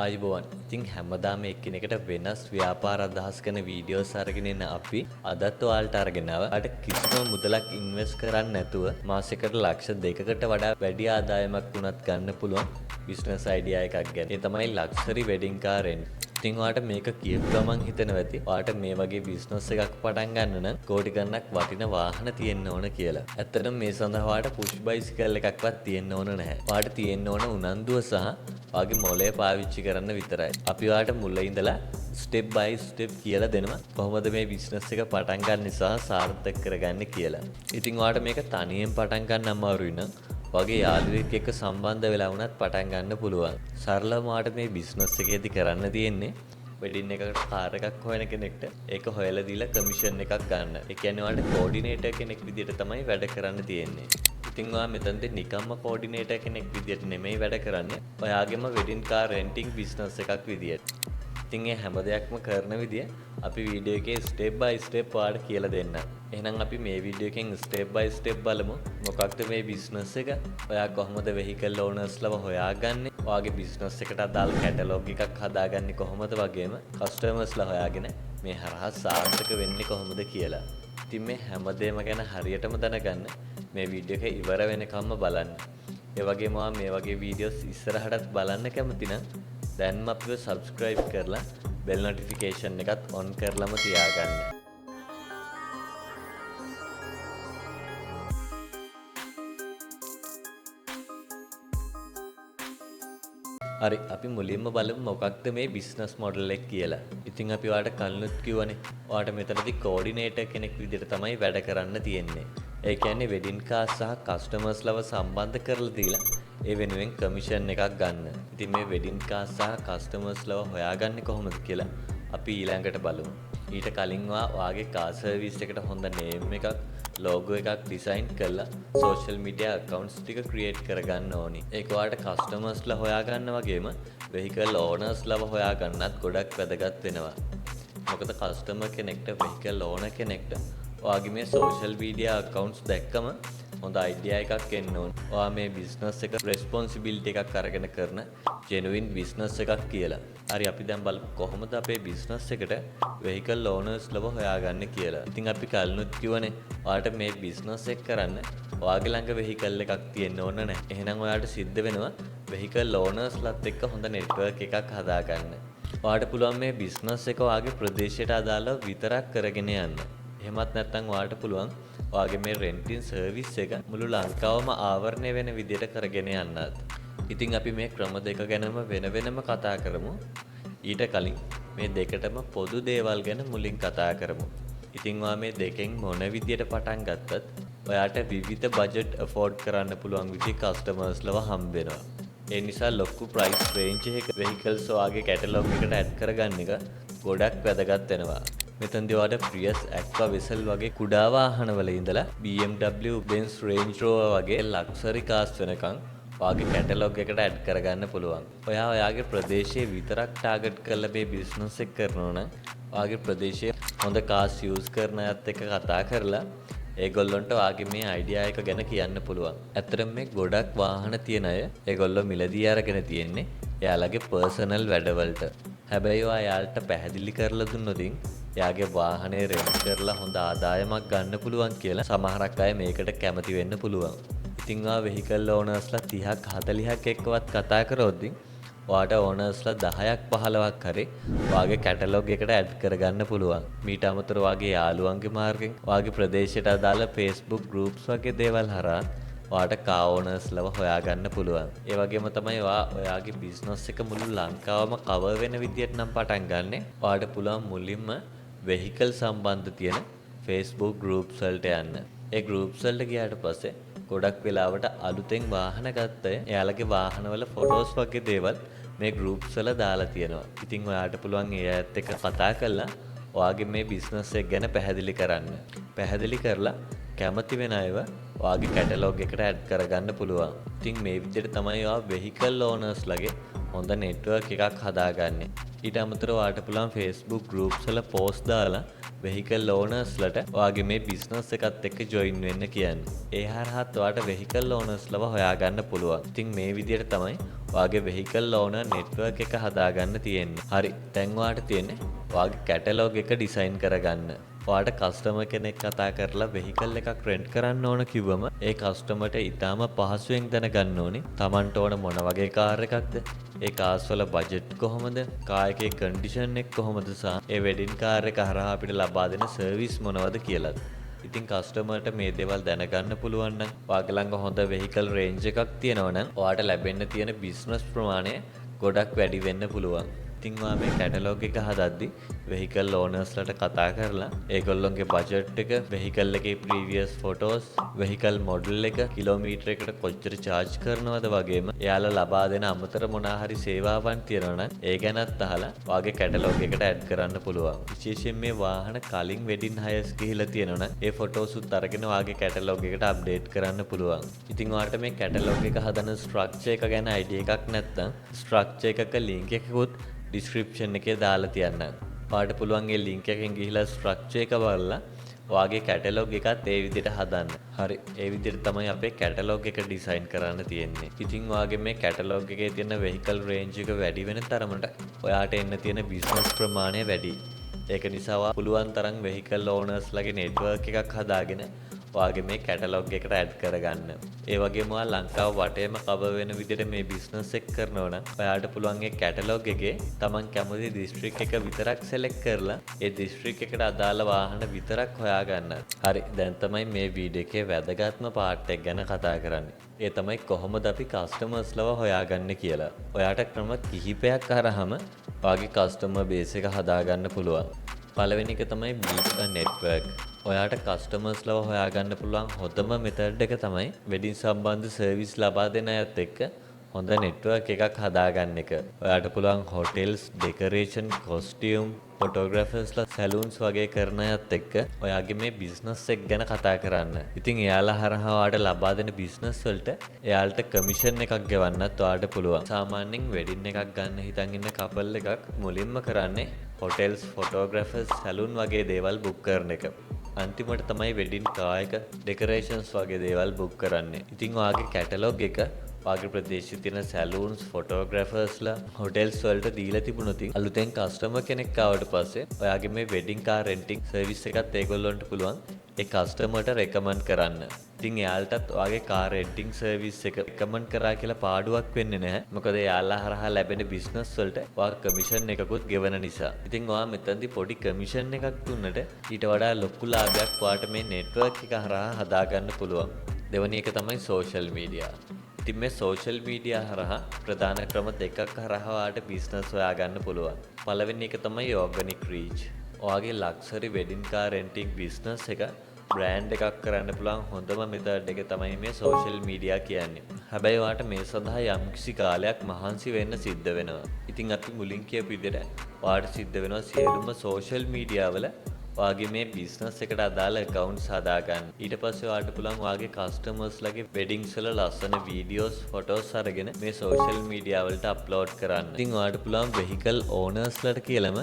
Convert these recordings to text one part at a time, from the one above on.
ආයුබෝවන්. ඉතින් හැමදාම එක්කෙනෙකුට වෙනස් ව්‍යාපාර අදහස් කරන වීඩියෝස් අරගෙන එන අපි අදත් ඔයාලට අරගෙන ආවා. අට කිසිම මුදලක් ඉන්වෙස්ට් කරන්නේ නැතුව මාසෙකට ලක්ෂ 2කට වඩා වැඩි ආදායමක් වුණත් ගන්න පුළුවන් බිස්නස් අයිඩියා එකක් ගැන. ඒ තමයි ලක්ෂරි වෙඩින් කාර් රෙන්ට්. ඉතින් ඔයාලට මේක කියපු ගමන් හිතනවා ඇති ඔයාලට මේ වගේ බිස්නස් එකක් පටන් ගන්න නම් කෝටි ගණනක් වටින වාහන තියෙන්න ඕන කියලා. ඇත්තටම මේ සඳහා ඔයාලට පුෂ් බයිසිකල් එකක්වත් තියෙන්න ඕන නැහැ. ඔයාලට තියෙන්න ඕන උනන්දුව සහ ඔයාගේ මොලේ පාවිච්චි කරන්න විතරයි. අපි ඔයාලට මුල ඉඳලා ස්ටෙප් බයි ස්ටෙප් කියලා දෙනවා. කොහොමද මේ බිස්නස් එක පටන් ගන්න නිසා සාර්ථක කරගන්නේ කියලා. ඉතින් ඔයාලට මේක තනියෙන් පටන් ගන්න අමාරුයි නම් වගේ යාළුවෙක් එක්ක සම්බන්ධ වෙලා වුණත් පටන් ගන්න පුළුවන්. සරලවම ඔයාලට මේ බිස්නස් එකේදී කරන්න තියෙන්නේ වෙඩින් එකකට කාර් එකක් හොයන කෙනෙක්ට ඒක හොයලා දීලා කමිෂන් එකක් ගන්න. ඒ කියන්නේ ඔයාලට කෝඩිනේටර් කෙනෙක් විදිහට තමයි වැඩ කරන්න තියෙන්නේ. ඉතින් ඔයා මෙතනදී නිකම්ම කෝඩිනේටර් කෙනෙක් විදිහට නෙමෙයි වැඩ කරන්නේ. ඔයාගේම වෙඩින් කාර් රෙන්ටිං බිස්නස් එකක් විදිහට. ඉතින් මේ හැම දෙයක්ම කරන විදිය අපි වීඩියෝ එකේ ස්ටෙප් බයි ස්ටෙප් ඔයාලට කියලා දෙන්න. එහෙනම් අපි මේ වීඩියෝ එකෙන් ස්ටෙප් බයි ස්ටෙප් බලමු. මොකක්ද මේ බිස්නස් එක? ඔයා කොහොමද වෙහිකල් ඕනර්ස්ලව හොයාගන්නේ? ඔයාගේ බිස්නස් එකට අදාළ කැටලොග් එකක් හදාගන්නේ කොහොමද වගේම කස්ටමර්ස්ලා හොයාගෙන මේ හරහා සාර්ථක වෙන්නේ කොහොමද කියලා. ඉතින් මේ හැමදේම ගැන හරියටම දැනගන්න මේ වීඩියෝ එක ඉවර වෙනකම්ම බලන්න. ඒ වගේම ඔයා මේ වගේ වීඩියෝස් ඉස්සරහටත් බලන්න කැමති නම් දැන්ම අපිව subscribe කරලා bell notification එකත් on කරලම තියාගන්න. හරි අපි මුලින්ම බලමු මොකක්ද මේ බිස්නස් මොඩල් එක කියලා. ඉතින් අපි ඔයාලට කලිනුත් කිව්වනේ ඔයාලට මෙතනදී කෝඩිනේටර් කෙනෙක් විදිහට තමයි වැඩ කරන්න තියෙන්නේ. ඒ කියන්නේ වෙඩින් කාර් සහ කස්ටමර්ස්ලව සම්බන්ධ කරලා දීලා ඒ වෙනුවෙන් කමිෂන් එකක් ගන්න. ඉතින් මේ වෙඩින් කාර් සහ කස්ටමර්ස්ලව හොයාගන්නේ කොහොමද කියලා අපි ඊළඟට බලමු. ඊට කලින් ඔයාගේ කාර් සර්විස් එකට හොඳ නේම් එකක් ලෝගෝ එකක් ඩිසයින් කරලා සෝෂල් මීඩියා accounts ටික ක්‍රියේට් කරගන්න ඕනි. ඒක ඔයාලට කස්ටමර්ස්ලා හොයාගන්න වගේම වෙහිකල් ඕනර්ස්ලව හොයාගන්නත් ගොඩක් වැදගත් වෙනවා. මොකද කස්ටමර් කෙනෙක්ට වෙහිකල් ඕනර් කෙනෙක්ට ඔයාගේ මේ සෝෂල් මීඩියා accounts දැක්කම හොඳ අයිඩියා එකක් එන්න ඕන. ඔයා මේ බිස්නස් එක රෙස්පොන්සිබිලිටි එකක් අරගෙන කරන ජෙනුයින් බිස්නස් එකක් කියලා. හරි අපි දැන් බලමු කොහොමද අපේ බිස්නස් එකට වෙහිකල් ඕනර්ස්ලව හොයාගන්නේ කියලා. ඉතින් අපි කලිනුත් කිව්වනේ ඔයාලට මේ බිස්නස් එක කරන්න ඔයාගේ ළඟ වෙහිකල් එකක් තියෙන්න ඕන නැහැ. එහෙනම් ඔයාලට සිද්ධ වෙනවා වෙහිකල් ඕනර්ස්ලත් එක්ක හොඳ නෙට්වර්ක් එකක් හදාගන්න. ඔයාලට පුළුවන් මේ බිස්නස් එක ඔයාගේ ප්‍රදේශයට අදාළව විතරක් කරගෙන යන්න. එහෙමත් නැත්නම් ඔයාලට පුළුවන් ඔයාගේ මේ රෙන්ටින් සර්විස් එක මුළු ලංකාවම ආවරණය වෙන විදිහට කරගෙන යන්නත්. ඉතින් අපි මේ ක්‍රම දෙක ගැනම වෙනම කතා කරමු. ඊට කලින් මේ දෙකටම පොදු දේවල් ගැන මුලින් කතා කරමු. ඉතින් ඔයා මේ දෙකෙන් මොන විදියට පටන් ගත්තත් ඔයාට විවිධ බජට් afford කරන්න පුළුවන් විදිහේ කස්ටමර්ස්ලව හම්බ වෙනවා. ඒ නිසා ලොකු ප්‍රයිස් රේන්ජ් එකක vehicles ඔයාගේ කැටලොග් එකට ඇඩ් කරගන්න එක ගොඩක් වැදගත් වෙනවා. මෙතනදී ඔයාලට Prius, Aqua, Vezel වගේ කුඩා වාහනවල ඉඳලා BMW, Benz, Range Rover වගේ ලක්ෂරි කාර්ස් වෙනකන් ඔයාගේ කැටලොග් එකට ඇඩ් කරගන්න පුළුවන්. ඔයා ඔයාගේ ප්‍රදේශයේ විතරක් ටාගට් කරලා මේ බිස්නස් එක කරනවා නම් ඔයාගේ ප්‍රදේශයේ හොඳ කාර්ස් යූස් කරන අයත් එක්ක කතා කරලා ඒගොල්ලන්ට ඔයාගේ මේ අයිඩියා එක ගැන කියන්න පුළුවන්. ඇත්තටම මේ ගොඩක් වාහන තියන අය ඒගොල්ලෝ මිලදී අරගෙන තියෙන්නේ එයාලගේ පර්සනල් වැඩවලට. හැබැයි ඔයා යාලට පැහැදිලි කරලා දුන්නොත් එයාගේ වාහනේ රෙන්ට් කරලා හොඳ ආදායමක් ගන්න පුළුවන් කියලා සමහරක් අය මේකට කැමති වෙන්න පුළුවන්. ඉතින් ඔයා වෙහිකල් ඕනර්ස්ලා 30ක් 40ක් එක්කවත් කතා කරොත් ඔයාට ඕනර්ස්ලා 10ක් 15ක් හරි ඔයාගේ කැටලොග් එකට ඇඩ් කරගන්න පුළුවන්. මීට අමතරව ඔයාගේ යාළුවන්ගේ මාර්ගෙන් ඔයාගේ ප්‍රදේශයට අදාළ Facebook groups වගේ දේවල් හරහා ඔයාට කාර් ඕනර්ස්ලව හොයාගන්න පුළුවන්. ඒ වගේම තමයි ඔයාගේ බිස්නස් එක මුළු ලංකාවම කවර් වෙන විදියට නම් පටන් ගන්නෙ. ඔයාට පුළුවන් මුලින්ම වෙහිකල් සම්බන්ධ තියෙන Facebook groups වලට යන්න. ඒ groups වලට ගියාට පස්සේ ගොඩක් වෙලාවට අලුතෙන් වාහන ගත්ත එයාලගේ වාහනවල ෆොටෝස් වගේ දේවල් මේ groups වල දාලා තියෙනවා. ඉතින් ඔයාට පුළුවන් ඒ අයත් එක්ක කතා කරලා ඔයාගේ මේ බිස්නස් එක ගැන පැහැදිලි කරන්න. පැහැදිලි කරලා කැමති වෙන අයව ඔයාගේ කැටලොග් එකට ඇඩ් කරගන්න පුළුවන්. ඉතින් මේ විදිහට තමයි ඔයා වෙහිකල් ඕනර්ස්ලගේ හොඳ නෙට්වර්ක් එකක් හදාගන්නේ. ඊට අමතරව ඔයාට පුළුවන් Facebook groups වල post දාලා වෙහිකල් ඕනර්ස්ලට ඔයාගේ මේ බිස්නස් එකත් එක්ක ජොයින් වෙන්න කියන්නේ. ඒ හරහාත් ඔයාට වෙහිකල් ඕනර්ස්ලව හොයාගන්න පුළුවන්. ඉතින් මේ විදිහට තමයි වාගේ වෙහිකල් ඕනර් නෙට්වර්ක් එක හදාගන්න තියෙන්නේ. හරි. දැන් ඔයාට තියෙන්නේ වාගේ කැටලොග් එක ඩිසයින් කරගන්න. ඔයාට කස්ටමර් කෙනෙක් කතා කරලා වෙහිකල් එකක් රෙන්ට් කරන්න ඕන කිව්වම ඒ කස්ටමර්ට ඉතාම පහසුවෙන් දැනගන්න ඕනේ Tamanට ඕන මොන වගේ කාර් එකක්ද, ඒ කාර්ස් වල බජට් කොහොමද, කාර් එකේ කන්ඩිෂන් එක කොහොමද සහ ඒ වෙඩින් කාර් එක හරහා අපිට ලබා දෙන සර්විස් මොනවද කියලාද. ඉතින් කස්ටමර්ට මේ දේවල් දැනගන්න පුළුවන් නම් ඔයාගේ ළඟ හොඳ වෙහිකල් රේන්ජ් එකක් තියෙනවා නම් ඔයාට ලැබෙන්න තියෙන බිස්නස් ප්‍රමාණය ගොඩක් වැඩි වෙන්න පුළුවන්. ඉතින් ඔයා මේ කැටලොග් එක හදද්දි වෙහිකල් ඕනර්ස්ලට කතා කරලා ඒගොල්ලොන්ගේ බජට් එක, වෙහිකල් එකේ ප්‍රීවියස් ෆොටෝස්, වෙහිකල් මොඩල් එක, කිලෝමීටර එකට කොච්චර චාර්ජ් කරනවද වගේම එයාලා ලබා දෙන අමතර මොනා හරි සේවාවන් තියෙනවා නම් ඒ ගැනත් අහලා ඔයාගේ කැටලොග් එකට ඇඩ් කරන්න පුළුවන්. විශේෂයෙන් මේ වාහන කලින් වෙඩින් හයර්ස් ගිහිලා තියෙනවා නම් ඒ ෆොටෝස් උත් අරගෙන ඔයාගේ කැටලොග් එකට අප්ඩේට් කරන්න පුළුවන්. ඉතින් ඔයාලට මේ කැටලොග් එක හදන ස්ට්‍රක්චර් එක ගැන අයිඩියා එකක් නැත්නම් ස්ට්‍රක්චර් එකක ලින්ක් එකකුත් ඩිස්ක්‍රිප්ෂන් එකේ දාලා තියන්න. ඔයාලට පුළුවන් ඒ ලින්ක් එකෙන් ගිහිලා ස්ට්‍රක්චර් එක බලලා ඔයාගේ කැටලොග් එකත් ඒ විදිහට හදන්න. හරි. ඒ විදිහට තමයි අපේ කැටලොග් එක ඩිසයින් කරන්න තියෙන්නේ. ඉතින් ඔයාගේ මේ කැටලොග් එකේ තියෙන වෙහිකල් රේන්ජ් එක වැඩි වෙන තරමට ඔයාට එන්න තියෙන බිස්නස් ප්‍රමාණය වැඩි. ඒක නිසා ඔයා පුළුවන් තරම් වෙහිකල් ඕනර්ස්ලාගේ නෙට්වර්ක් එකක් හදාගෙන ඔයාගේ මේ කැටලොග් එකට ඇඩ් කරගන්න. ඒ වගේම ඔයා ලංකාව වටේම කවර් වෙන විදිහට මේ බිස්නස් එක කරනවා නම් ඔයාට පුළුවන් ඒ කැටලොග් එකේ Taman කැමති දිස්ත්‍රික් එක විතරක් සෙලෙක්ට් කරලා ඒ දිස්ත්‍රික් එකට අදාළ වාහන විතරක් හොයාගන්න. හරි. දැන් තමයි මේ වීඩියෝ එකේ වැදගත්ම පාර්ට් එක ගැන කතා කරන්නේ. ඒ තමයි කොහොමද අපි කස්ටමර්ස්ලව හොයාගන්නේ කියලා. ඔයාට ක්‍රම කිහිපයක් හරහාම ඔයාගේ කස්ටමර් බේස් එක හදාගන්න පුළුවන්. පළවෙනි එක තමයි build a network. ඔයාට කස්ටමර්ස්ලව හොයාගන්න පුළුවන් හොඳම මෙතඩ් එක තමයි වෙඩින් සම්බන්ධ සර්විස් ලබා දෙන අයත් එක්ක හොඳ නෙට්වර්ක් එකක් හදාගන්න එක. ඔයාට පුළුවන් හොටෙල්ස්, ඩෙකරේෂන්, කොස්ටියුම්, ෆොටෝග්‍රැෆර්ස්ලා, සැලූන්ස් වගේ කරන අයත් එක්ක ඔයාගේ මේ බිස්නස් එක ගැන කතා කරන්න. ඉතින් එයාලා හරහා ඔයාට ලබා දෙන බිස්නස් වලට එයාලට කමිෂන් එකක් ගෙවන්නත් ඔයාට පුළුවන්. සාමාන්‍යයෙන් වෙඩින් එකක් ගන්න හිතන් ඉන්න කපල් එකක් මුලින්ම කරන්නේ හොටෙල්ස්, ෆොටෝග්‍රැෆර්ස්, සැලූන් වගේ දේවල් බුක් කරන එක. අන්තිමට තමයි වෙඩින් කා එක, ඩෙකරේෂන්ස් වගේ දේවල් බුක් කරන්නේ. ඉතින් ඔයාගේ කැටලොග් එක ඔයාගේ ප්‍රදේශයේ තියෙන සැලූන්ස්, ෆොටෝග්‍රැෆර්ස්ලා, හොටෙල්ස් වලට දීලා තිබුණොත් අලුතෙන් කස්ටමර් කෙනෙක් ආවට පස්සේ ඔයාගේ මේ වෙඩින් කාර් රෙන්ටිං සර්විස් එකත් ඒගොල්ලන්ට පුළුවන් ඒ කස්ටමර්ට රෙකමන්ඩ් කරන්න. ඉතින් එයාලටත් ඔයාගේ කාර් රෙන්ටිං සර්විස් එක රෙකමන්ඩ් කරා කියලා පාඩුවක් වෙන්නේ නැහැ. මොකද එයාලා හරහා ලැබෙන බිස්නස් වලට ඔයා කමිෂන් එකකුත් ගෙවන නිසා. ඉතින් ඔයා මෙතනදී පොඩි කමිෂන් එකක් දුන්නට ඊට වඩා ලොකු ලාභයක් ඔයාට මේ නෙට්වර්ක් එක හරහා හදාගන්න පුළුවන්. දෙවැනි එක තමයි සෝෂල් මීඩියා. ඉතින් මේ සෝෂල් මීඩියා හරහා ප්‍රධාන ක්‍රම දෙකක් හරහා ඔයාට බිස්නස් හොයාගන්න පුළුවන්. පළවෙනි එක තමයි ඕගනික් රීච්. ඔයාගේ ලක්සරි වෙඩින් කාර් රෙන්ටිං බිස්නස් එක බ්‍රෑන්ඩ් එකක් කරන්න පුළුවන් හොඳම මෙතඩ් එක තමයි මේ සෝෂල් මීඩියා කියන්නේ. හැබැයි ඔයාට මේ සඳහා යම්කිසි කාලයක් මහන්සි වෙන්න සිද්ධ වෙනවා. ඉතින් අපි මුලින් කියපු විදිහට ඔයාට සිද්ධ වෙනවා සියලුම සෝෂල් මීඩියා වල ඔයාගේ මේ බිස්නස් එකට අදාළ accounts හදාගන්න. ඊට පස්සේ ඔයාට පුළුවන් ඔයාගේ කස්ටමර්ස්ලාගේ වෙඩින්ග්ස් වල ලස්සන වීඩියෝස්, ෆොටෝස් අරගෙන මේ සෝෂල් මීඩියා වලට අප්ලෝඩ් කරන්න. ඉතින් ඔයාට පුළුවන් වෙහිකල් ඕනර්ස්ලාට කියලාම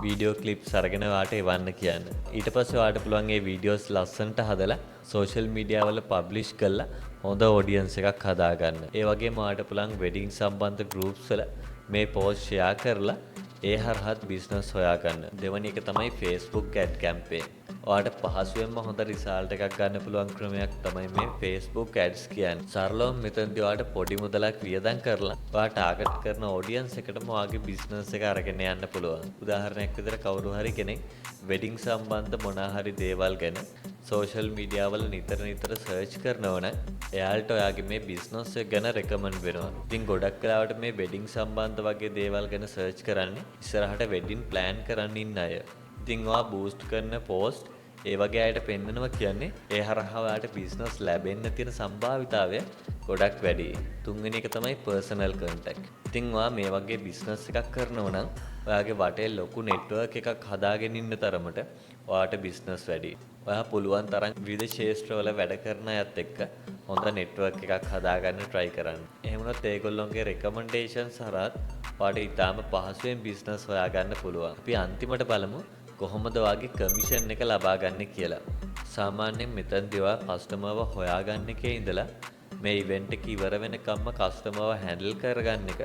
වීඩියෝ ක්ලිප්ස් අරගෙන ඔයාට එවන්න කියන්න. ඊට පස්සේ ඔයාට පුළුවන් මේ වීඩියෝස් ලස්සනට හදලා සෝෂල් මීඩියා වල පබ්ලිෂ් කරලා හොඳ ඔඩියන්ස් එකක් හදාගන්න. ඒ වගේම ඔයාට පුළුවන් වෙඩින් සම්බන්ධ ගෲප්ස් වල මේ පෝස්ට් ෂෙයා කරලා ඒ හරහත් බිස්නස් හොයාගන්න. දෙවැනි එක තමයි Facebook ad campaign. ඔයාට පහසුවෙන්ම හොඳ රිසල්ට් එකක් ගන්න පුළුවන් ක්‍රමයක් තමයි මේ Facebook ads කියන්නේ. සරලවම මෙතනදී ඔයාට පොඩි මුදලක් වියදම් කරලා ඔයා ටාගට් කරන ඔඩියන්ස් එකටම ඔයාගේ බිස්නස් එක අරගෙන යන්න පුළුවන්. උදාහරණයක් විදිහට කවුරු හරි කෙනෙක් වෙඩින් සම්බන්ධ මොනා හරි දේවල් ගැන සෝෂල් මීඩියා වල නිතර සර්ච් කරනවා නම් එයාලට ඔයාගේ මේ බිස්නස් එක ගැන රෙකමන්ඩ් වෙනවා. ඉතින් ගොඩක් වෙලාවට මේ වෙඩින් සම්බන්ධ වගේ දේවල් ගැන සර්ච් කරන්නේ ඉස්සරහට වෙඩින් ප්ලෑන් කරන්න ඉන්න අය. ඉතින් ඔයා බූස්ට් කරන පෝස්ට් ඒ වගේ අයට පෙන්නනවා කියන්නේ ඒ හරහා ඔයාට බිස්නස් ලැබෙන්න තියෙන සම්භාවිතාවය ගොඩක් වැඩි. තුන්වෙනි එක තමයි පර්සනල් කන්ටැක්ට්. ඉතින් ඔයා මේ වගේ බිස්නස් එකක් කරනවා නම් ඔයාගේ වටේ ලොකු නෙට්වර්ක් එකක් හදාගෙන ඉන්න තරමට ඔයාට බිස්නස් වැඩි. ඔයා පුළුවන් තරම් විවිධ ක්ෂේත්‍රවල වැඩ කරන අයත් එක්ක හොඳ නෙට්වර්ක් එකක් හදාගන්න try කරන්න. එහෙම වුණොත් ඒගොල්ලෝගේ රෙකමෙන්ඩේෂන්ස් හරහත් ඔයාට ඊටාම පහසුවෙන් බිස්නස් හොයාගන්න පුළුවන්. අපි අන්තිමට බලමු කොහොමද ඔයාගේ කමිෂන් එක ලබා ගන්න කියලා. සාමාන්‍යයෙන් මෙතනදී ඔයා කස්ටමර්ව හොයාගන්න එකේ ඉඳලා මේ ඉවෙන්ට් එක ඉවර වෙනකම්ම කස්ටමර්ව හැන්ඩල් කරගන්න එක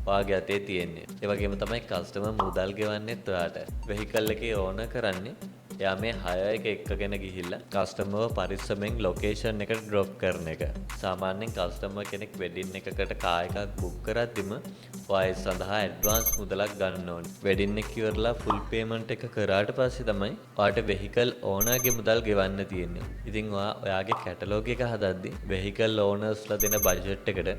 ඔයාගේ අතේ තියෙන්නේ. ඒ වගේම තමයි කස්ටමර් මුදල් ගෙවන්නෙත් ඔයාට. වෙහිකල් එකේ ඕනර් කරන්නේ එයා මේ හයර් එක එක්කගෙන ගිහිල්ලා කස්ටමර්ව පරිස්සමෙන් ලොකේෂන් එකට ඩ්‍රොප් කරන එක. සාමාන්‍යයෙන් කස්ටමර් කෙනෙක් වෙඩින් එකකට කාර් එකක් බුක් කරද්දිම ඔයා ඒ සඳහා ඇඩ්වාන්ස් මුදලක් ගන්න ඕනේ. වෙඩින් එක ඉවරලා ෆුල් පේමන්ට් එක කරාට පස්සේ තමයි ඔයාට වෙහිකල් ඕනර්ගේ මුදල් ගෙවන්න තියෙන්නේ. ඉතින් ඔයාගේ කැටලොග් එක හදද්දි වෙහිකල් ඕනර්ස්ලා දෙන බජට් එකට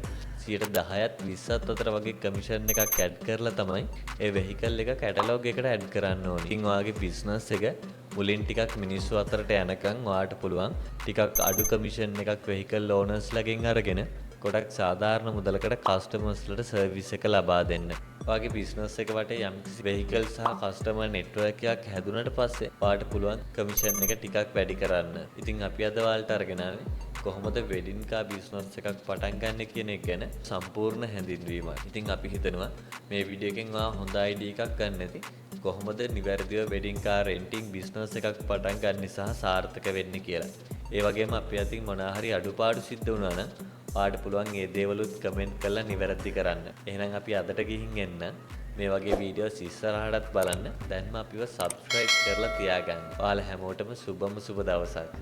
10ත් 20ත් අතර වගේ කමිෂන් එකක් ඇඩ් කරලා තමයි ඒ වෙහිකල් එක කැටලොග් එකට ඇඩ් කරන්න ඕනේ. ඉතින් ඔයාගේ බිස්නස් එක මුලින් ටිකක් මිනිස්සු අතරට යනකම් ඔයාට පුළුවන් ටිකක් අඩු කමිෂන් එකක් වෙහිකල් ඕනර්ස්ලාගෙන් අරගෙන ගොඩක් සාධාරණ මුදලකට කස්ටමර්ස්ලට සර්විස් එක ලබා දෙන්න. ඔයාගේ බිස්නස් එක වටේ යම්කිසි වෙහිකල් සහ කස්ටමර් නෙට්වර්ක් එකක් හැදුනට පස්සේ ඔයාට පුළුවන් කමිෂන් එක ටිකක් වැඩි කරන්න. ඉතින් අපි අද ඔයාලට අරගෙන ආවේ කොහොමද වෙඩින් කාර් බිස්නස් එකක් පටන් ගන්න කියන එක ගැන සම්පූර්ණ හැඳින්වීමක්. ඉතින් අපි හිතනවා මේ වීඩියෝ එකෙන් ඔයා හොඳ අයිඩියා එකක් ගන්න ඇති. කොහොමද නිවැරදිව වෙඩින් කාර් රෙන්ටිං බිස්නස් එකක් පටන් ගන්න සහ සාර්ථක වෙන්න කියලා. ඒ වගේම අපි අතින් මොනවා හරි අඩුපාඩු සිද්ධ වුණා නම් ඔයාට පුළුවන් ඒ දේවලුත් කමෙන්ට් කරලා නිවැරදි කරන්න. එහෙනම් අපි අදට ගිහින් එන්න. මේ වගේ වීඩියෝස් ඉස්සරහටත් බලන්න. දැන්ම අපිව subscribe කරලා තියාගන්න. ඔයාලා හැමෝටම සුබම සුබ දවසක්.